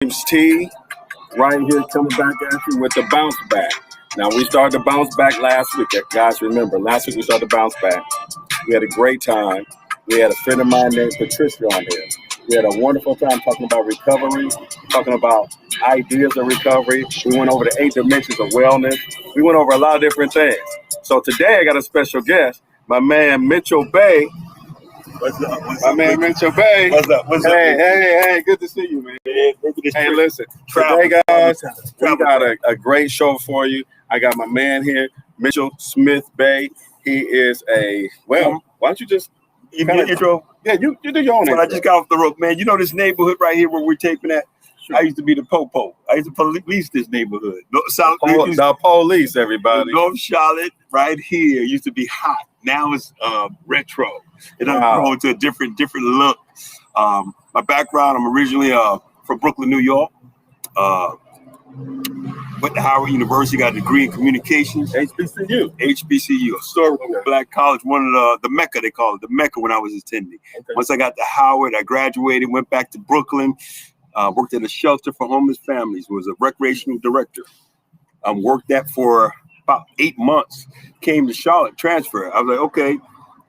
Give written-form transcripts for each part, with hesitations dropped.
James T, right here coming back at you with the bounce back. Now, we started to bounce back last week. Guys, remember, last week we started to bounce back. We had a great time. We had a friend of mine named Patricia on here. We had a wonderful time talking about recovery, talking about ideas of recovery. We went over the 8 dimensions of wellness. We went over a lot of different things. So today I got a special guest, my man Mitchell Bay. What's up? My man Mitchell Bay. What's up? Hey, good to see you, man. Hey, listen, today, guys, we got a great show for you. I got my man here, Mitchell Smith Bay. He is why don't you just intro? Yeah, you do your own intro. I just got off the rope, man. You know this neighborhood right here where we're taping at? Sure. I used to be the popo. I used to police this neighborhood. The police, everybody. North Charlotte, right here, used to be hot. Now it's retro. It done grown to a different look. My background, I'm originally from Brooklyn, New York. Went to Howard University, got a degree in communications. HBCU, historical black college, one of the Mecca, they call it, the Mecca when I was attending. Okay. Once I got to Howard, I graduated, went back to Brooklyn, worked at a shelter for homeless families, was a recreational director. Worked that for about 8 months, came to Charlotte, transfer. I was like, okay,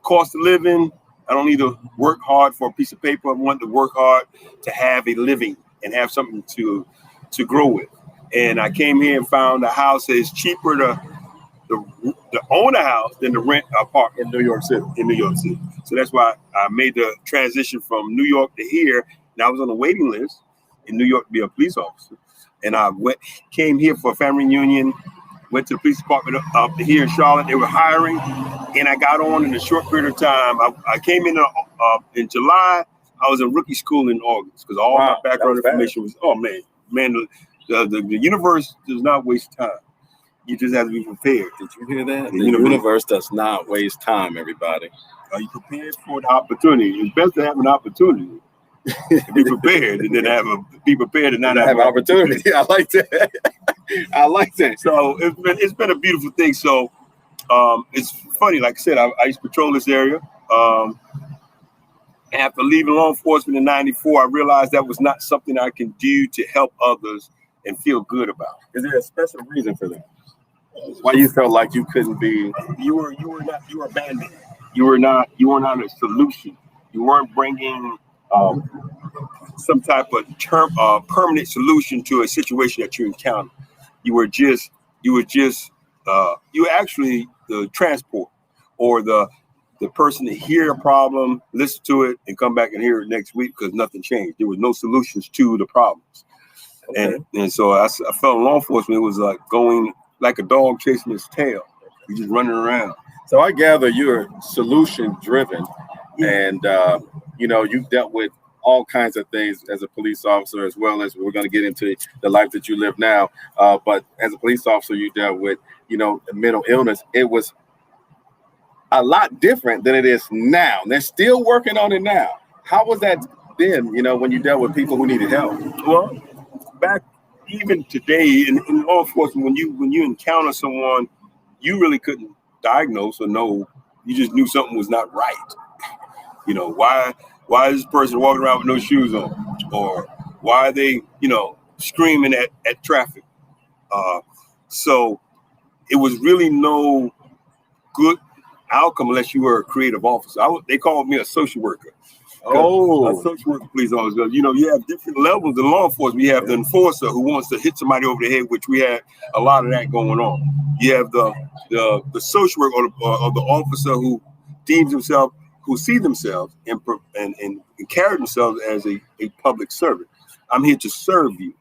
cost of living, I don't need to work hard for a piece of paper. I want to work hard to have a living and have something to grow with. And I came here and found a house that is cheaper to own a house than to rent an apartment in New York City. So that's why I made the transition from New York to here. And I was on a waiting list in New York to be a police officer. And I came here for a family reunion, went to the police department up here in Charlotte. They were hiring, and I got on in a short period of time. I came in July. I was in rookie school in August because all my background information was, the universe does not waste time. You just have to be prepared. Did you hear that? The universe does not waste time, everybody. Are you prepared for the opportunity? It's best to have an opportunity. Be prepared and then be prepared and not have an opportunity. I like that. I like that. So it's been a beautiful thing. So it's funny, like I said, I used to patrol this area. After leaving law enforcement in '94, I realized that was not something I can do to help others and feel good about. Is there a special reason for that? Why you felt like you couldn't be? You were abandoned. You were not a solution. You weren't bringing some type of permanent solution to a situation that you encountered. You were actually the transport or the person to hear a problem, listen to it, and come back and hear it next week because nothing changed. There was no solutions to the problems. Okay. And so I felt in law enforcement, it was like going like a dog chasing its tail. You're just running around. So I gather you're solution driven, and you've dealt with all kinds of things as a police officer, as well as we're going to get into the life that you live now. But as a police officer, you dealt with, mental illness. It was a lot different than it is now. They're still working on it now. How was that then, when you dealt with people who needed help? Well, back even today in law enforcement, when you encounter someone, you really couldn't diagnose or know. You just knew something was not right. Why is this person walking around with no shoes on? Or why are they, screaming at traffic? So it was really no good outcome unless you were a creative officer. They called me a social worker. A social worker police officer. You have different levels in law enforcement. You have the enforcer who wants to hit somebody over the head, which we had a lot of that going on. You have the social worker or the officer who deems himself, who see themselves and carry themselves as a public servant. I'm here to serve you.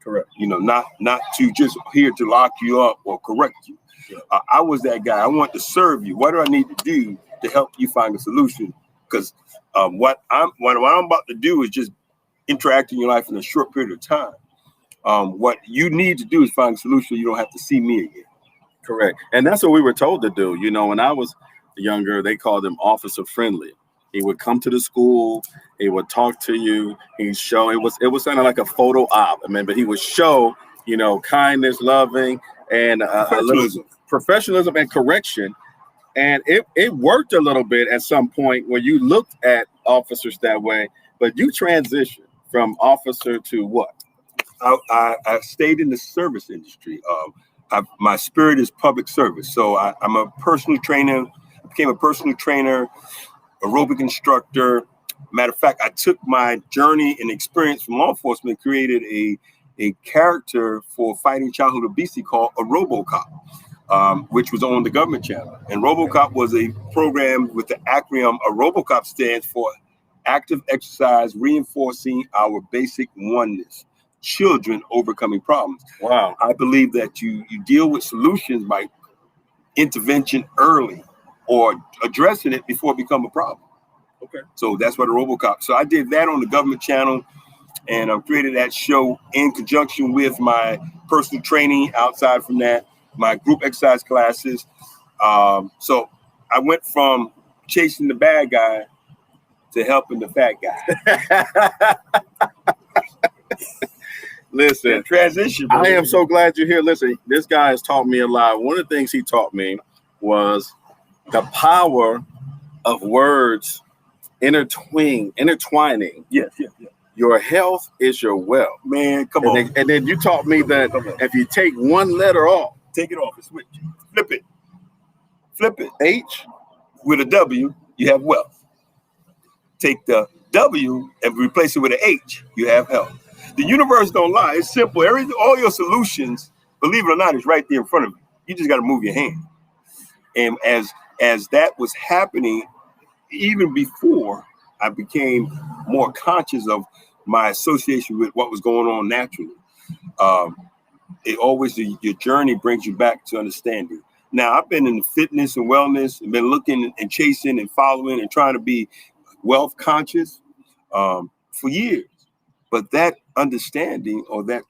Correct. Not to just here to lock you up or correct you. Yeah. I was that guy. I want to serve you. What do I need to do to help you find a solution? Because what I'm about to do is just interact in your life in a short period of time. What you need to do is find a solution. You don't have to see me again. Correct. And that's what we were told to do. When I was younger, they called him officer friendly. He would come to the school. He would talk to you. He'd show. It was kind of like a photo op. But he would show, kindness, loving, and a little professionalism and correction. And it worked a little bit at some point where you looked at officers that way, but you transitioned from officer to what? I stayed in the service industry. My spirit is public service. So I'm a personal trainer. I became a personal trainer, aerobic instructor. Matter of fact, I took my journey and experience from law enforcement, created a character for fighting childhood obesity called a RoboCop, which was on the government channel. And RoboCop was a program with the acronym. A RoboCop stands for Active Exercise Reinforcing Our Basic Oneness. Children overcoming problems. Wow. I believe that you deal with solutions by intervention early or addressing it before it become a problem. Okay. So that's what a RoboCop. So I did that on the government channel, and I created that show in conjunction with my personal training. Outside from that, my group exercise classes. So I went from chasing the bad guy to helping the fat guy. Listen, transition. I am so glad you're here. Listen, this guy has taught me a lot. One of the things he taught me was the power of words intertwining. Yes. Your health is your wealth. Man, come on. And then you taught me that if you take one letter off, take it off and switch. Flip it. H with a W, you have wealth. Take the W and replace it with an H, you have health. The universe don't lie. It's simple. All your solutions, believe it or not, is right there in front of you. You just got to move your hand. And as that was happening, even before I became more conscious of my association with what was going on naturally, your journey brings you back to understanding. Now, I've been in fitness and wellness and been looking and chasing and following and trying to be wealth conscious for years. But that understanding or that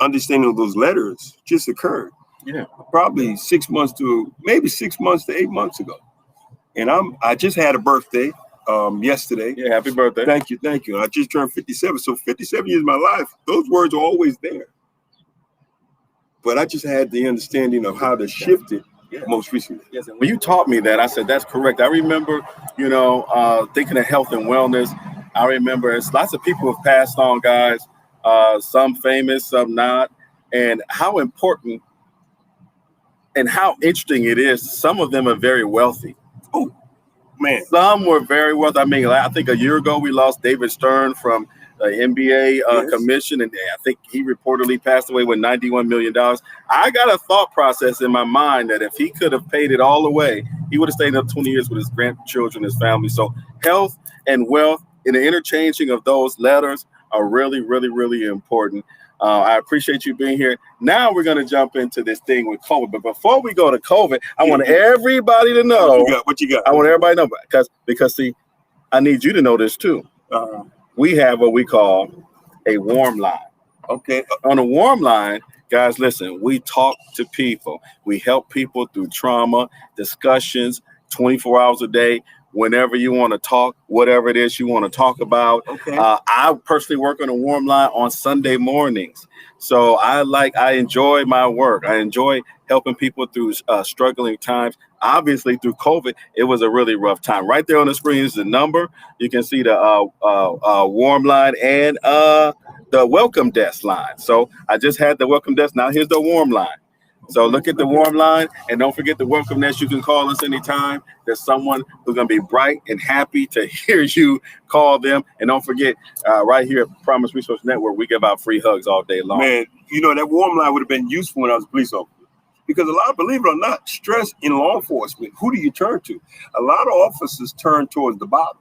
understanding of those letters just occurred. Yeah. Probably 6 months to 8 months ago. And I just had a birthday yesterday. Yeah, happy birthday. Thank you. I just turned 57. So 57 years of my life, those words are always there. But I just had the understanding of how to shift it most recently. Yes, and when you taught me that, I said, that's correct. I remember, thinking of health and wellness. I remember it's lots of people have passed on, guys, some famous, some not, and how important and how interesting it is. Some of them are very wealthy. Oh, man. Some were very wealthy. I mean, I think a year ago we lost David Stern from the NBA commission, and I think he reportedly passed away with $91 million. I got a thought process in my mind that if he could have paid it all away, he would have stayed up 20 years with his grandchildren, his family. So health and wealth and the interchanging of those letters are really, really, really important. I appreciate you being here. Now we're going to jump into this thing with COVID. But before we go to COVID, I want everybody to know. What you got? I want everybody to know because see, I need you to know this too. We have what we call a warm line. Okay. On a warm line, guys, listen, we talk to people. We help people through trauma, discussions, 24 hours a day. Whenever you want to talk, whatever it is you want to talk about. Okay. I personally work on a warm line on Sunday mornings. So I enjoy my work. I enjoy helping people through struggling times. Obviously, through COVID, it was a really rough time. Right there on the screen is the number. You can see the warm line and the welcome desk line. So I just had the welcome desk. Now here's the warm line. So look at the warm line, and don't forget the welcome desk. You can call us anytime. There's someone who's going to be bright and happy to hear you call them. And don't forget, right here at Promise Resource Network, we give out free hugs all day long. Man, that warm line would have been useful when I was a police officer. Because a lot, believe it or not, stress in law enforcement, who do you turn to? A lot of officers turn towards the bottom.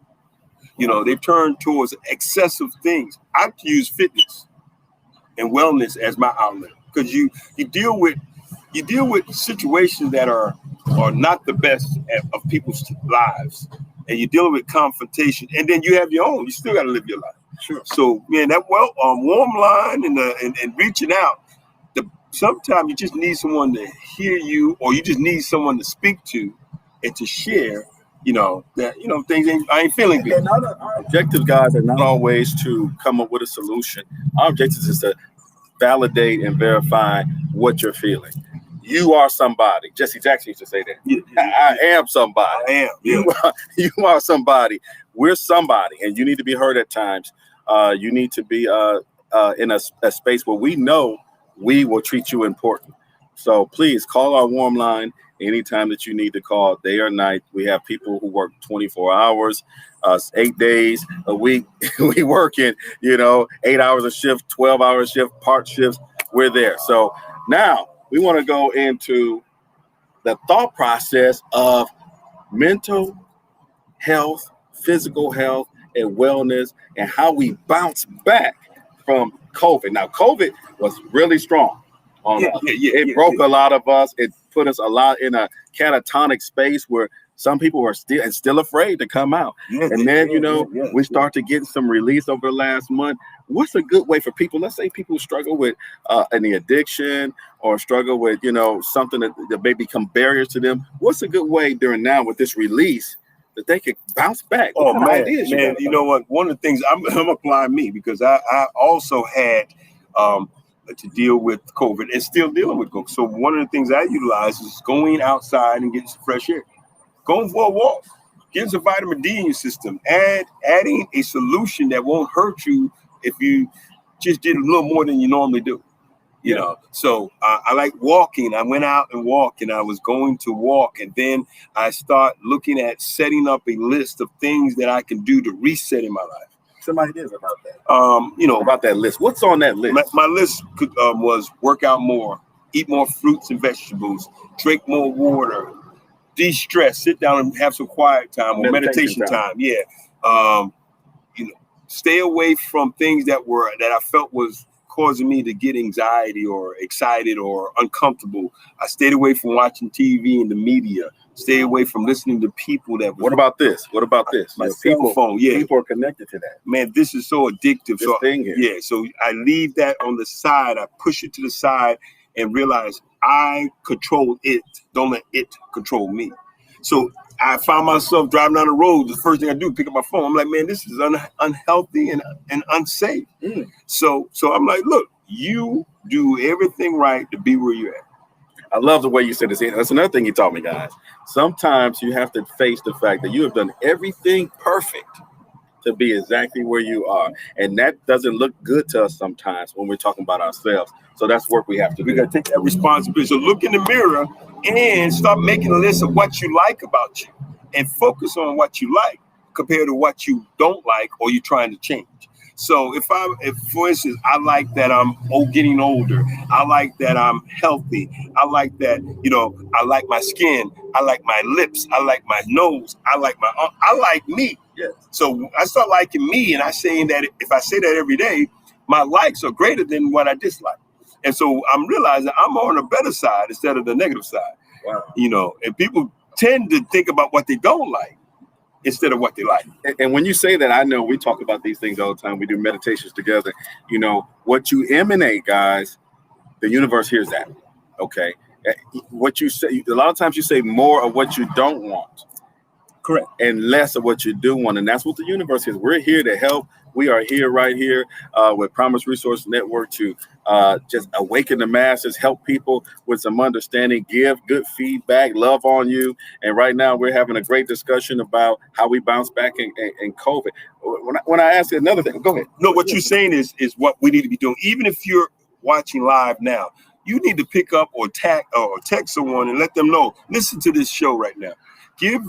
They turn towards excessive things. I use fitness and wellness as my outlet because you deal with situations that are not the best of people's lives, and you're dealing with confrontation, and then you have your own. You still got to live your life. Sure. So, man, that warm line and reaching out. Sometimes you just need someone to hear you, or you just need someone to speak to and to share. That things I ain't feeling good. And our objectives, guys, are not always to come up with a solution. Our objectives is to validate and verify what you're feeling. You are somebody. Jesse Jackson used to say that. Yeah. I am somebody. I am. Yeah. You are somebody. We're somebody, and you need to be heard at times. You need to be in a space where we know we will treat you important. So please call our warm line anytime that you need to call, day or night. We have people who work 24 hours, 8 days a week. We work in, 8 hours a shift, 12-hour shift, part shifts. We're there. So now we want to go into the thought process of mental health, physical health, and wellness, and how we bounce back from COVID. Now, COVID was really strong on us. It broke a lot of us. It put us a lot in a catatonic space where some people are still afraid to come out. And then, we start to get some release over the last month. What's a good way for people? Let's say people struggle with any addiction or struggle with, something that may become barriers to them. What's a good way during now with this release that they could bounce back? Oh, man, you know what? One of the things I'm applying me, because I also had to deal with COVID and still dealing with COVID. So one of the things I utilize is going outside and getting some fresh air, going for a walk, getting some vitamin D in your system, adding a solution that won't hurt you if you just did a little more than you normally do. So I like walking. I went out and walked, and I was going to walk, and then I start looking at setting up a list of things that I can do to reset in my life. Some ideas about that. About that list. What's on that list? My list was work out more, eat more fruits and vegetables, drink more water, de-stress, sit down and have some quiet time or meditation time. Stay away from things that I felt was causing me to get anxiety or excited or uncomfortable. I stayed away from watching TV and the media. Stay away from listening to people that. What about this? My cell phone. Yeah, people are connected to that. Man, this is so addictive. So I leave that on the side. I push it to the side and realize I control it. Don't let it control me. So I found myself driving down the road. The first thing I do is pick up my phone. I'm like, man, this is unhealthy and unsafe. So I'm like, look, you do everything right to be where you're at. I love the way you said this. That's another thing you taught me, guys. Sometimes you have to face the fact that you have done everything perfect to be exactly where you are. And that doesn't look good to us sometimes when we're talking about ourselves. So that's work we have to do. We got to take that responsibility. So look in the mirror and start making a list of what you like about you and focus on what you like compared to what you don't like or you're trying to change. So if for instance, I like that I'm getting older. I like that I'm healthy. I like that, I like my skin. I like my lips. I like my nose. I like me. Yes. So I start liking me, and I'm saying that if I say that every day, my likes are greater than what I dislike. And so I'm realizing I'm on the better side instead of the negative side. Wow. And people tend to think about what they don't like instead of what they like. And when you say that, I know we talk about these things all the time. We do meditations together. What you emanate, guys, the universe hears that. Okay. What you say, a lot of times you say more of what you don't want. Correct. And less of what you do want. And that's what the universe is. We're here to help. We are here right here with Promise Resource Network to just awaken the masses, help people with some understanding, give good feedback, love on you. And right now we're having a great discussion about how we bounce back in COVID. When I ask you another thing, go ahead. No, what you're saying is what we need to be doing. Even if you're watching live now, you need to pick up or text someone and let them know, listen to this show right now. Give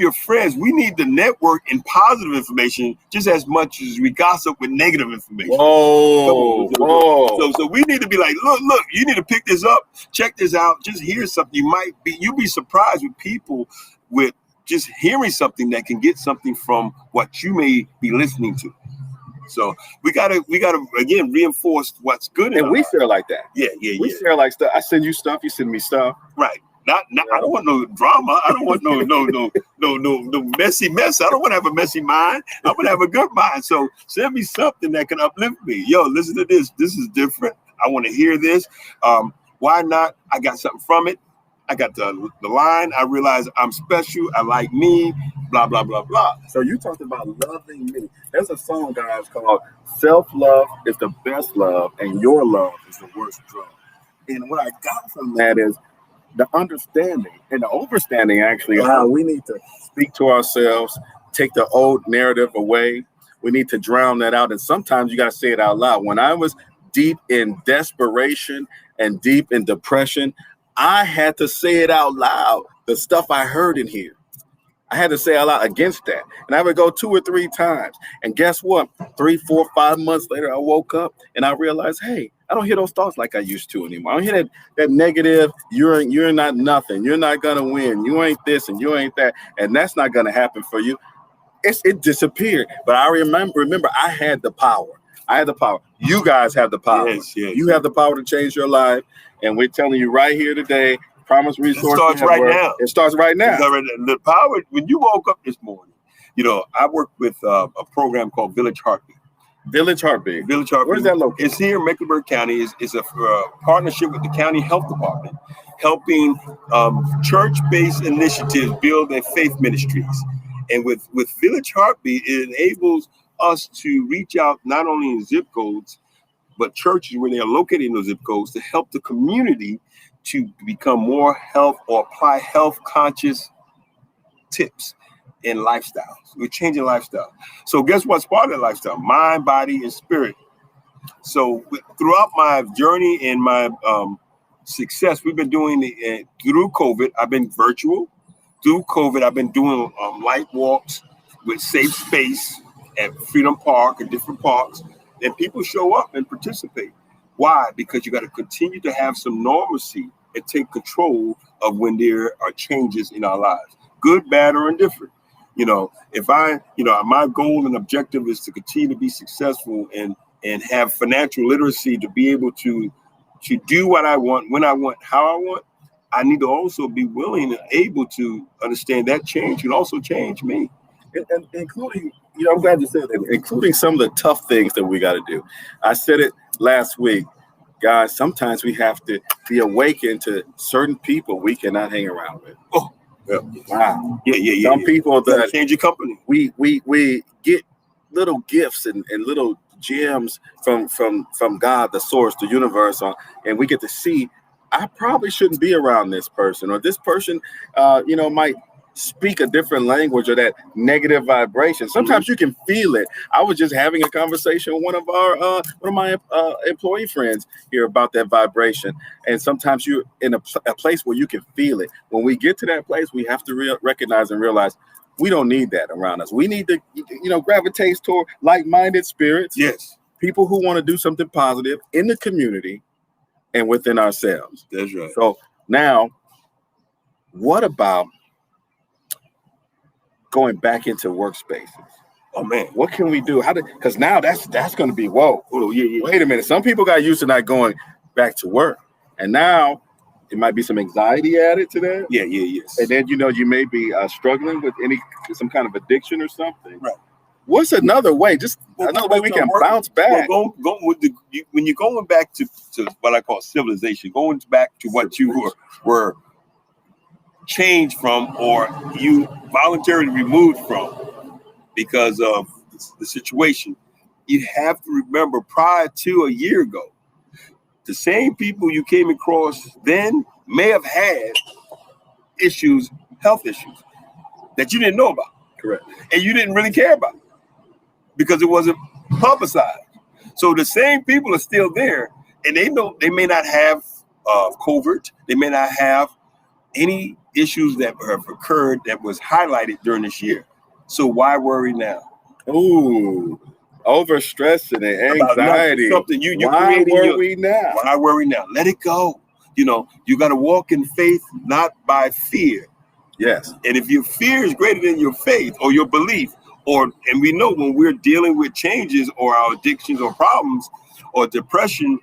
your friends. We need to network in positive information just as much as we gossip with negative information. Whoa. So we need to be like, look, you need to pick this up, check this out, just hear something. You'll be surprised with people with just hearing something that can get something from what you may be listening to. So we gotta again reinforce what's good. And we feel like that. Yeah. We feel like stuff. I send you stuff, you send me stuff. Right. Not I don't want no drama. I don't want no messy mess. I don't want to have a messy mind. I want to have a good mind. So send me something that can uplift me. Yo, listen to this. This is different. I want to hear this. Why not? I got something from it. I got the line. I realize I'm special. I like me. Blah, blah, blah, blah. So you talked about loving me. There's a song, guys, called Self-Love is the Best Love and Your Love is the Worst Drug. And what I got from that is the understanding and the overstanding, actually, how we need to speak to ourselves, take the old narrative away, we need to drown that out. And sometimes you got to say it out loud. When I was deep in desperation and deep in depression, I had to say it out loud. The stuff I heard in here, I had to say out loud against that. And I would go 2 or 3 times. And guess what? 3, 4, 5 months later, I woke up and I realized, hey, I don't hear those thoughts like I used to anymore. I don't hear that negative, you're not nothing. You're not going to win. You ain't this and you ain't that. And that's not going to happen for you. It disappeared. But I remember I had the power. I had the power. You guys have the power. Yes. You have the power to change your life. And we're telling you right here today, Promise Resource It starts Network, right now. It starts right now. The power, when you woke up this morning, I work with a program called Village Heartbeat. Village Heartbeat. Village Heartbeat. Where's that located? It's here in Mecklenburg County. It's a partnership with the county health department, helping church-based initiatives build their faith ministries. And with Village Heartbeat, it enables us to reach out not only in zip codes, but churches where they are located in those zip codes to help the community to become more health or apply health conscious tips and lifestyles. We're changing lifestyle. So guess what's part of that lifestyle? Mind, body, and spirit. So throughout my journey and my success, we've been doing through COVID. I've been virtual. Through COVID, I've been doing light walks with Safe Space at Freedom Park and different parks. And people show up and participate. Why? Because you got to continue to have some normalcy and take control of when there are changes in our lives, good, bad, or indifferent. If my goal and objective is to continue to be successful and have financial literacy to be able to do what I want, when I want, how I want, I need to also be willing and able to understand that change can also change me. And including, I'm glad you said that, including some of the tough things that we got to do. I said it last week, guys, sometimes we have to be awakened to certain people we cannot hang around with. Oh, yeah. Wow. Yeah. Some people that change your company. We get little gifts and little gems from God, the source, the universe, and we get to see, I probably shouldn't be around this person, or this person, might speak a different language or that negative vibration. Sometimes you can feel it. I was just having a conversation with one of my employee friends here about that vibration. And sometimes you're in a place where you can feel it. When we get to that place, we have to recognize and realize we don't need that around us. We need to, gravitate toward like-minded spirits. Yes. People who want to do something positive in the community and within ourselves. That's right. So now, what about going back into workspaces? Oh man, what can we do? Because now that's going to be whoa. Oh yeah. Wait a minute. Some people got used to not going back to work, and now it might be some anxiety added to that. Yes. And then you may be struggling with some kind of addiction or something. Right. What's another way? Just another way we can bounce back. Go with when you're going back to what I call civilization, going back to what you were changed from, or you voluntarily removed from because of the situation. You have to remember, prior to a year ago, the same people you came across then may have had issues, health issues, that you didn't know about. Correct. And you didn't really care about because it wasn't publicized. So the same people are still there, and they may not have covert, they may not have any issues that have occurred that was highlighted during this year. So why worry now? Ooh, overstressing and anxiety. Something you why worry now? Why worry now? Let it go. You got to walk in faith, not by fear. Yes. And if your fear is greater than your faith or your belief, and we know when we're dealing with changes or our addictions or problems or depression,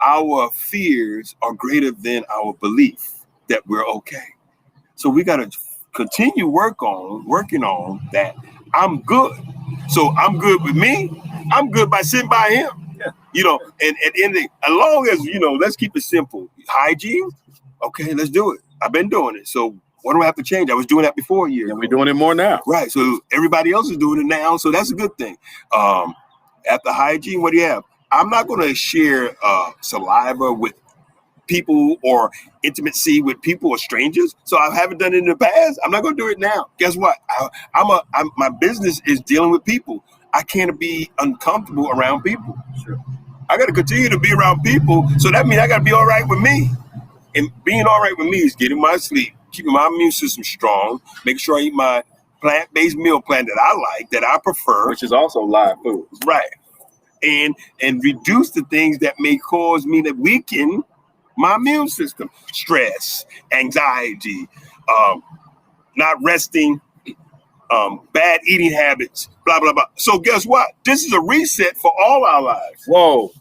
our fears are greater than our belief that we're okay. So we got to continue working on that. I'm good. So I'm good with me. I'm good by sitting by him. Yeah. And at the end of as long as, let's keep it simple. Hygiene. Okay, let's do it. I've been doing it. So what do I have to change? I was doing that before a year. And we're doing it more now. Right. So everybody else is doing it now. So that's a good thing. After hygiene, what do you have? I'm not going to share saliva with people or intimacy with people or strangers. So I haven't done it in the past. I'm not going to do it now. Guess what? My business is dealing with people. I can't be uncomfortable around people. Sure. I got to continue to be around people. So that means I got to be all right with me. And being all right with me is getting my sleep, keeping my immune system strong, making sure I eat my plant-based meal plan that I like, that I prefer. Which is also live food. Right. And reduce the things that may cause me to weaken my immune system. Stress, anxiety, not resting, bad eating habits, blah, blah, blah. So guess what? This is a reset for all our lives. Whoa,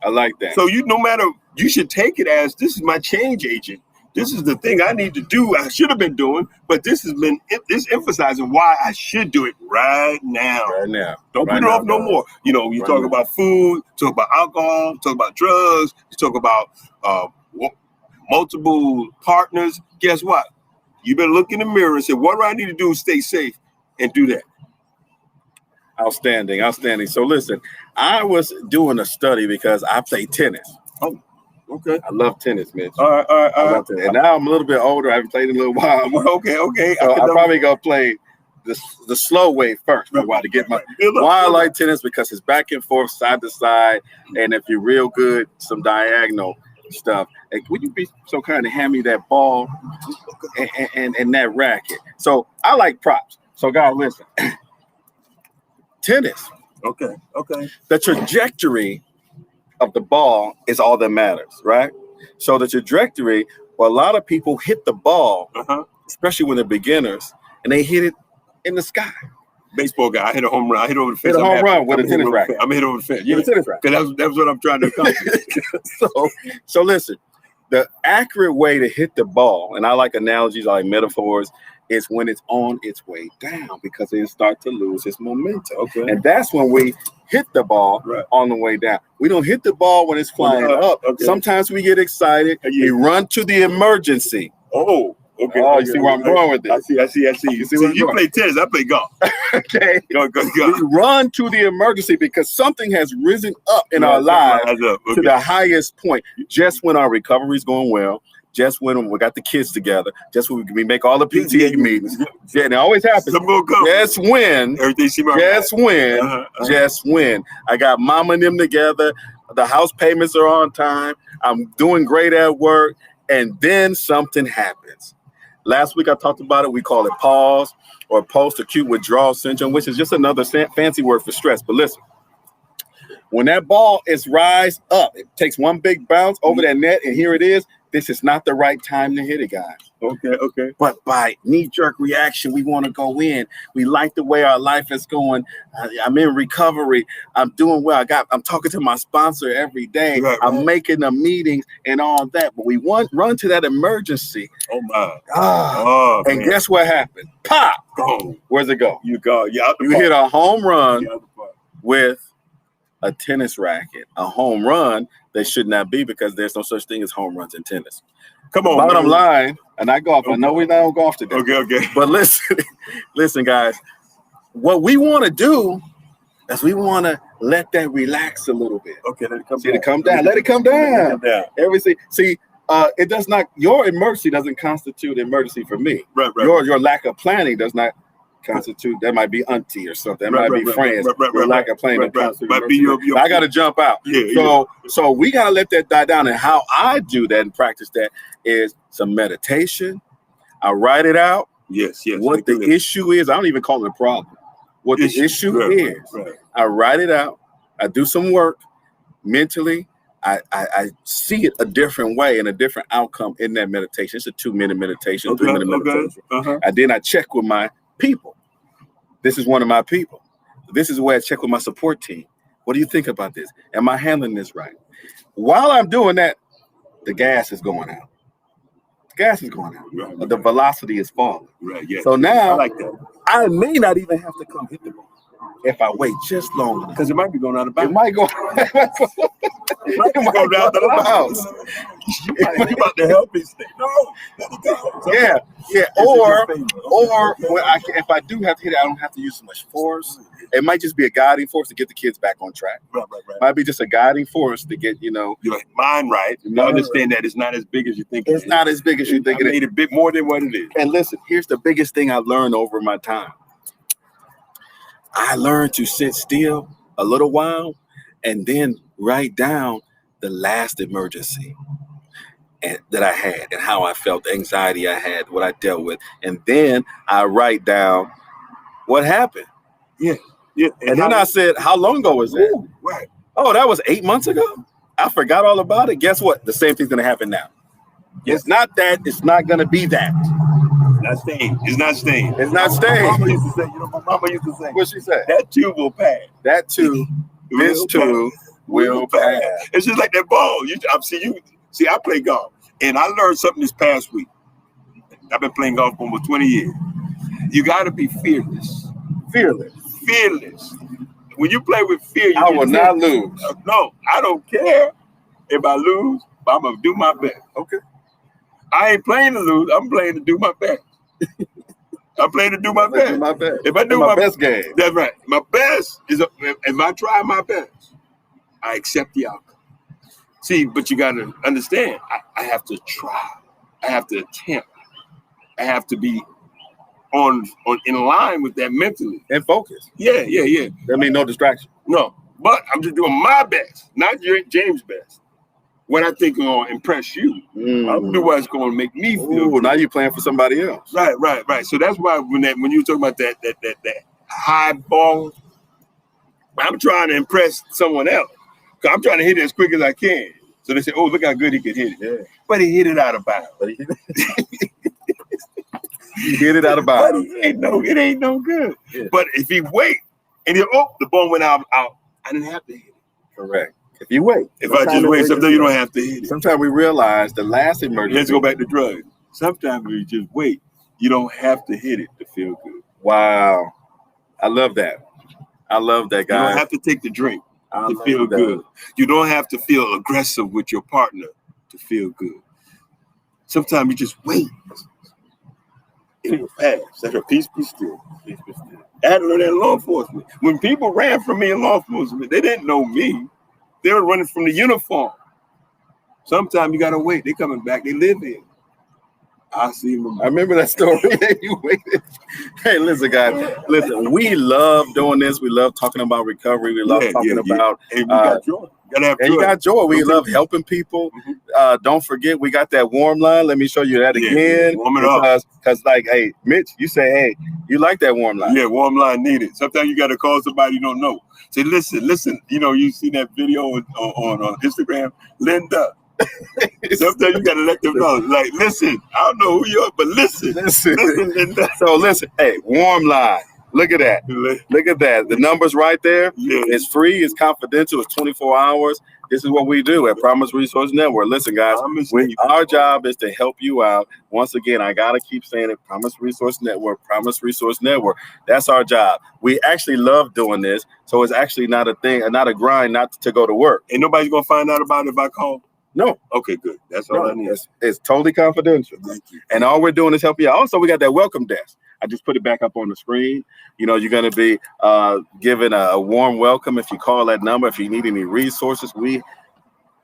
I like that. So you should take it as, this is my change agent. This is the thing I need to do. I should have been doing, but this emphasizing why I should do it right now. Right now. Don't put it off no more. You know, you talk about food, talk about alcohol, talk about drugs, you talk about multiple partners. Guess what? You better look in the mirror and say, what do I need to do to stay safe, and do that. Outstanding. So listen, I was doing a study because I play tennis. Oh, okay. I love tennis, Mitch. All right. And now I'm a little bit older. I haven't played in a little while. Okay. So I'm probably gonna play the slow way first for a while to get my. Why I like tennis, because it's back and forth, side to side, and if you're real good, some diagonal stuff. Like, would you be so kind to hand me that ball and that racket? So I like props. So guys, listen. Tennis. Okay. The trajectory of the ball is all that matters, right? So the trajectory, well, a lot of people hit the ball, especially when they're beginners, and they hit it in the sky. Baseball guy, I hit a home run. I hit over the fence. Hit a home run with a tennis racket. I'm hit over the fence. Yeah, the tennis racket. Because that was what I'm trying to accomplish. So listen, the accurate way to hit the ball, and I like analogies, I like metaphors, is when it's on its way down, because it starts to lose its momentum. Okay. And that's when we hit the ball on the way down. We don't hit the ball when it's flying up. Okay. Sometimes we get excited. We run to the emergency. Oh, okay. Oh, you see where I'm going with this? I see. You see, you play tennis, I play golf. Okay. Go. We run to the emergency because something has risen up in our lives to the highest point. Just when our recovery is going well, just when we got the kids together, just when we make all the PTA meetings. Yeah, and it always happens. Just when. Just when. I got mama and them together. The house payments are on time. I'm doing great at work. And then something happens. Last week I talked about it. We call it pause or post-acute withdrawal syndrome, which is just another fancy word for stress. But listen, when that ball is rise up, it takes one big bounce over that net, and here it is. This is not the right time to hit it, guys. Okay. But by knee-jerk reaction, we want to go in. We like the way our life is going. I'm in recovery. I'm doing well. I'm talking to my sponsor every day. Right. I'm making the meetings and all that. But we run to that emergency. Oh my! And guess what happened? Pop! Go. Where's it go? You go. You hit a home run with a tennis racket. A home run that should not be, because there's no such thing as home runs in tennis. Come on. Bottom line, and I golf. Okay. I know we don't golf today. Okay. But listen, guys. What we want to do is we want to let that relax a little bit. Okay, let it come down. Let it come down. Everything. See, it does not. Your emergency doesn't constitute emergency for me. Right. Your lack of planning does not constitute. That might be auntie or something. That might be friends. Your lack of planning might be your I got to jump out. So we got to let that die down. And how I do that and practice that is some meditation. I write it out. Yes. What the issue is, I don't even call it a problem. What the issue is, I write it out. I do some work mentally. I see it a different way and a different outcome in that meditation. It's a 2-minute meditation, 3-minute meditation. And then I check with my people. This is one of my people. This is where I check with my support team. What do you think about this? Am I handling this right? While I'm doing that, the gas is going out. The velocity is falling. Right. Yeah. So now I like that. I may not even have to come hit the ball if I wait just long enough. Because it might be going out of bounds. It might go. It might go down to the house. You about to help me stay. No, let it go. Yeah. Or if I do have to hit it, I don't have to use so much force. It might just be a guiding force to get the kids back on track. Right. Might be just a guiding force to get, your mind right. You understand that it's not as big as you think it is. It's not as big as you think it is. Made a bit more than what it is. And listen, here's the biggest thing I've learned over my time. I learned to sit still a little while and then write down the last emergency that I had and how I felt, the anxiety I had, what I dealt with. And then I write down what happened. Yeah. Yeah. And then I said, how long ago was that? Ooh, right. Oh, that was 8 months ago. I forgot all about it. Guess what? The same thing's going to happen now. It's not that. It's not going to be that. Not staying. It's not staying. It's not My staying. mama used to say, my mama used to say, What she said? that too will pass. That too, this too will pass. It's just like that ball. See, I play golf, and I learned something this past week. I've been playing golf for almost 20 years. You got to be fearless. Fearless. Fearless. When you play with fear, I will not lose. No, I don't care if I lose, but I'm going to do my best. Okay. I ain't playing to lose. I'm playing to do my best. I'm playing to do my best. My best. If I do my best game. That's right. My best is, if I try my best, I accept the outcome. See, but you got to understand, I have to try. I have to attempt. I have to be in line with that mentally. And focus. Yeah. That means no distraction. No, but I'm just doing my best, not James' best. What I think will impress you. I'll do what's going to make me feel good. Now you're playing for somebody else. Right. So that's why when you talk about that high ball, I'm trying to impress someone else. Cause I'm trying to hit it as quick as I can. So they say, "Oh, look how good he could hit it." Yeah. But he hit it out of bounds. He hit it out of bounds. It ain't no good. Yeah. But if he wait and the ball went out, I didn't have to hit it. Correct. If you wait. If I just wait, sometimes you don't have to hit it. Sometimes we realize the last emergency. Let's go back to drugs. Sometimes we just wait. You don't have to hit it to feel good. Wow. I love that. I love that, guy. You don't have to take the drink to feel good. You don't have to feel aggressive with your partner to feel good. Sometimes you just wait. It will pass. Let her peace be still. Peace be still. I had to learn that in law enforcement. When people ran from me in law enforcement, they didn't know me. They were running from the uniform. Sometimes you gotta wait. They coming back. They live here. I see them. I remember that story. You waited. Hey, listen, guys. Listen, we love doing this. We love talking about recovery. We love talking about. Hey, we got joy. You got joy. We love helping people. Don't forget, we got that warm line. Let me show you that again. Warm it up. Because, like, hey, Mitch, you say, hey, you like that warm line. Yeah, warm line needed. Sometimes you got to call somebody you don't know. Say, listen. You see that video on Instagram, Linda. Sometimes you got to let them know. Like, listen, I don't know who you are, but listen, Linda. So listen, hey, warm line. Look at that. Look at that. The number's right there. Yeah. It's free. It's confidential. It's 24 hours. This is what we do at Promise Resource Network. Listen, guys, our job is to help you out. Once again, I got to keep saying it. Promise Resource Network, Promise Resource Network. That's our job. We actually love doing this. So it's actually not a thing, not a grind, not to go to work. And nobody's going to find out about it if I call? No. Okay, good. That's all I need. It's totally confidential. Thank you. And all we're doing is helping you out. Also, we got that welcome desk. I just put it back up on the screen. You're going to be given a warm welcome if you call that number. If you need any resources, we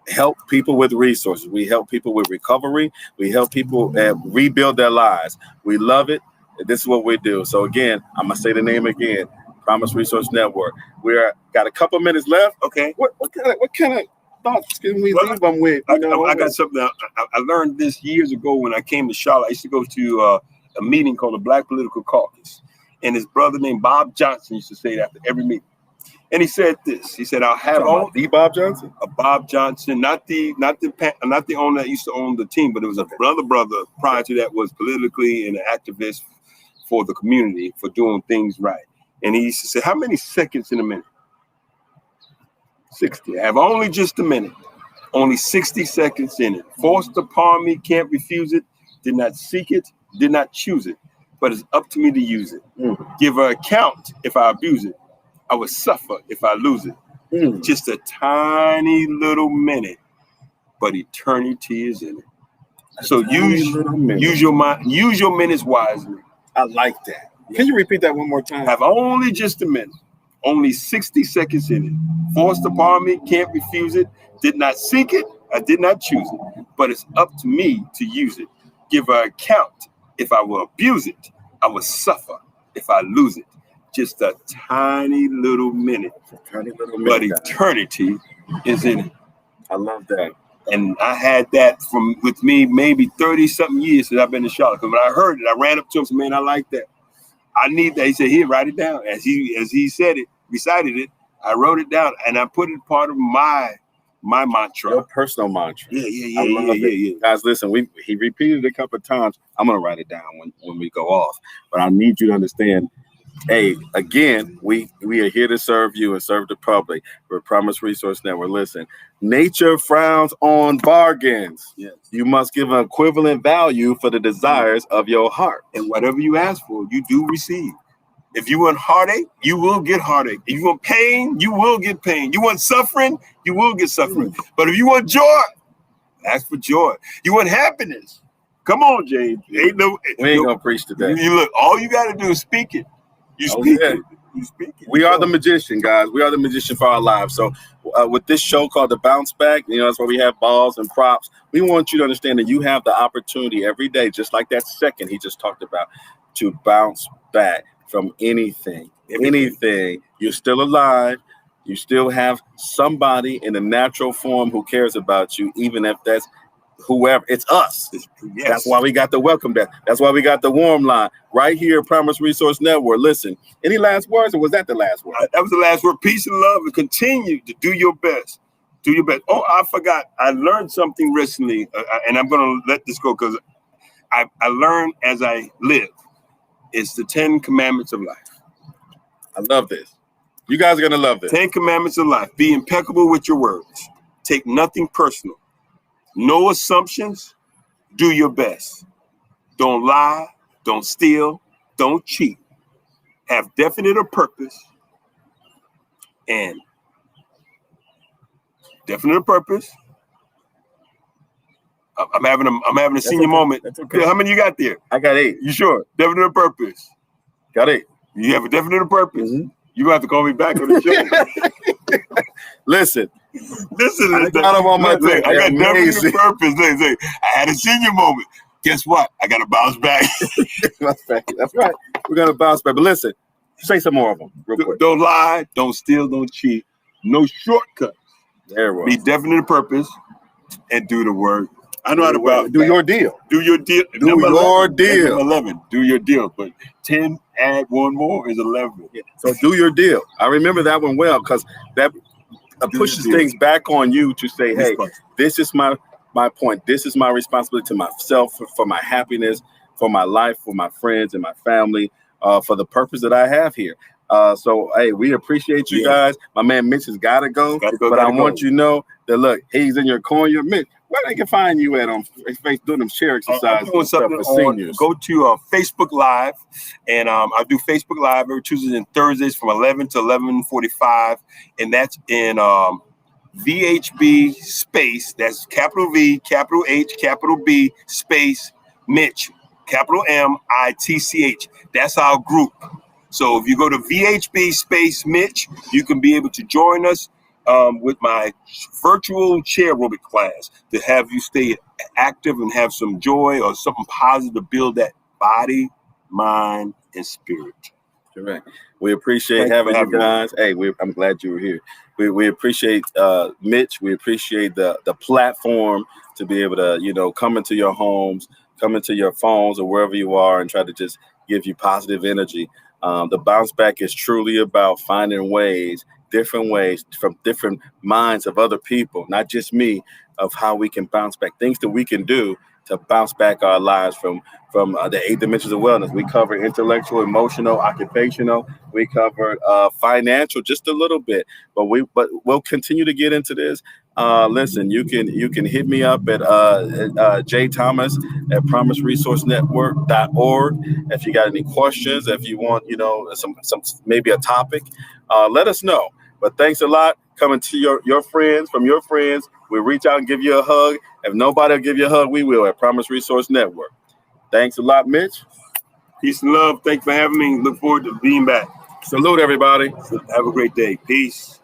help people with resources. We help people with recovery. We help people rebuild their lives. We love it. This is what we do. So again, I'm going to say the name again, Promise Resource Network. Got a couple minutes left. Okay. What kind of thoughts can we leave them with? I got something. I learned this years ago when I came to Charlotte. I used to go to a meeting called the Black Political Caucus, and his brother named Bob Johnson used to say it after every meeting. And he said this. He said, "I'll have all the Bob Johnson, Bob Johnson, not the owner that used to own the team, but it was a brother prior to that was politically an activist for the community for doing things right." And he used to say, "How many seconds in a minute?" 60. I have only just a minute. Only 60 seconds in it. Forced upon me, can't refuse it. Did not seek it. Did not choose it, but it's up to me to use it. Give her account if I abuse it. I will suffer if I lose it. Just a tiny little minute, but eternity is in it. So use your mind, use your minutes wisely. I like that. Can you repeat that one more time? Have only just a minute, only 60 seconds in it. Forced upon me, can't refuse it. Did not seek it, I did not choose it, but it's up to me to use it. Give her account if I will abuse it. I will suffer if I lose it. just a tiny little minute, Tiny little but minute, guys. eternity is in it. I love that. And I had that with me maybe 30 something years since I've been in Charlotte. Because when I heard it, I ran up to him and said, man, I like that. I need that. He said, here, write it down. As he said it, recited it, I wrote it down and I put it part of my mantra. Your personal mantra. Yeah. Guys, listen, he repeated it a couple of times. I'm gonna write it down when we go off. But I need you to understand, hey, again, we are here to serve you and serve the public. We're Promise Resource Network. Listen, nature frowns on bargains. Yes. You must give an equivalent value for the desires of your heart. And whatever you ask for, you do receive. If you want heartache, you will get heartache. If you want pain, you will get pain. You want suffering, you will get suffering. But if you want joy, ask for joy. You want happiness. Come on, James. We ain't gonna preach today. You look, all you got to do is speak it. You speak it. You speak it. We are the magician, guys. We are the magician for our lives. So with this show called The Bounce Back, that's why we have balls and props. We want you to understand that you have the opportunity every day, just like that second he just talked about, to bounce back from anything. You're still alive. You still have somebody in a natural form who cares about you, even if that's whoever. It's us. Yes. That's why we got the welcome desk. That's why we got the warm line right here at Promise Resource Network. Listen, any last words, or was that the last word? That was the last word. Peace and love, and continue to do your best. Do your best. Oh, I forgot. I learned something recently, and I'm going to let this go because I learned as I live. It's the 10 commandments of life. I love this. You guys are going to love this. 10 commandments of life. Be impeccable with your words. Take nothing personal. No assumptions. Do your best. Don't lie. Don't steal. Don't cheat. Have definite purpose. And definite purpose. I'm having a senior moment. That's okay. How many you got there? I got 8. You sure? Definite purpose. Got 8. You have a definite purpose. Mm-hmm. You gonna have to call me back on the show. Listen. I got him on my thing. I got Amazing. definite purpose. Look, I had a senior moment. Guess what? I got to bounce back. That's right. We're gonna bounce back. But listen, say some more of them real quick. Don't lie. Don't steal. Don't cheat. No shortcuts. There we go. Be definite purpose and do the work. I know how to bounce do back. your deal. Do your deal. Do your deal. 11. Do your deal. But 10 add 1 more is 11. Yeah. So do your deal. I remember that one well because that pushes things back on you to say, hey, this is my point. This is my responsibility to myself, for my happiness, for my life, for my friends and my family, for the purpose that I have here. So, hey, we appreciate you guys. My man Mitch has got to go. But I want you to know that, look, he's in your corner. Mitch, where they can find you at on Facebook doing them share exercises and stuff for seniors? Go to Facebook Live, and I do Facebook Live every Tuesdays and Thursdays from 11 to 11:45, and that's in VHB space. That's capital V, capital H, capital B space Mitch, capital MITCH. That's our group. So if you go to VHB space Mitch, you can be able to join us with my virtual chair aerobic class to have you stay active and have some joy or something positive to build that body, mind, and spirit. Correct. We appreciate having you guys. Hey, I'm glad you were here. We appreciate Mitch. We appreciate the platform to be able to, come into your homes, come into your phones or wherever you are and try to just give you positive energy. The bounce back is truly about finding different ways from different minds of other people, not just me, of how we can bounce back, things that we can do to bounce back our lives from the 8 dimensions of wellness. We covered intellectual, emotional, occupational. We covered financial just a little bit, but we'll continue to get into this. Listen, you can hit me up at jthomas at promiseresourcenetwork.org if you got any questions. If you want, some maybe a topic, let us know. But thanks a lot. Coming to your friends, from your friends. We'll reach out and give you a hug. If nobody will give you a hug, we will at Promise Resource Network. Thanks a lot, Mitch. Peace and love. Thanks for having me. Look forward to being back. Salute, everybody. Have a great day. Peace.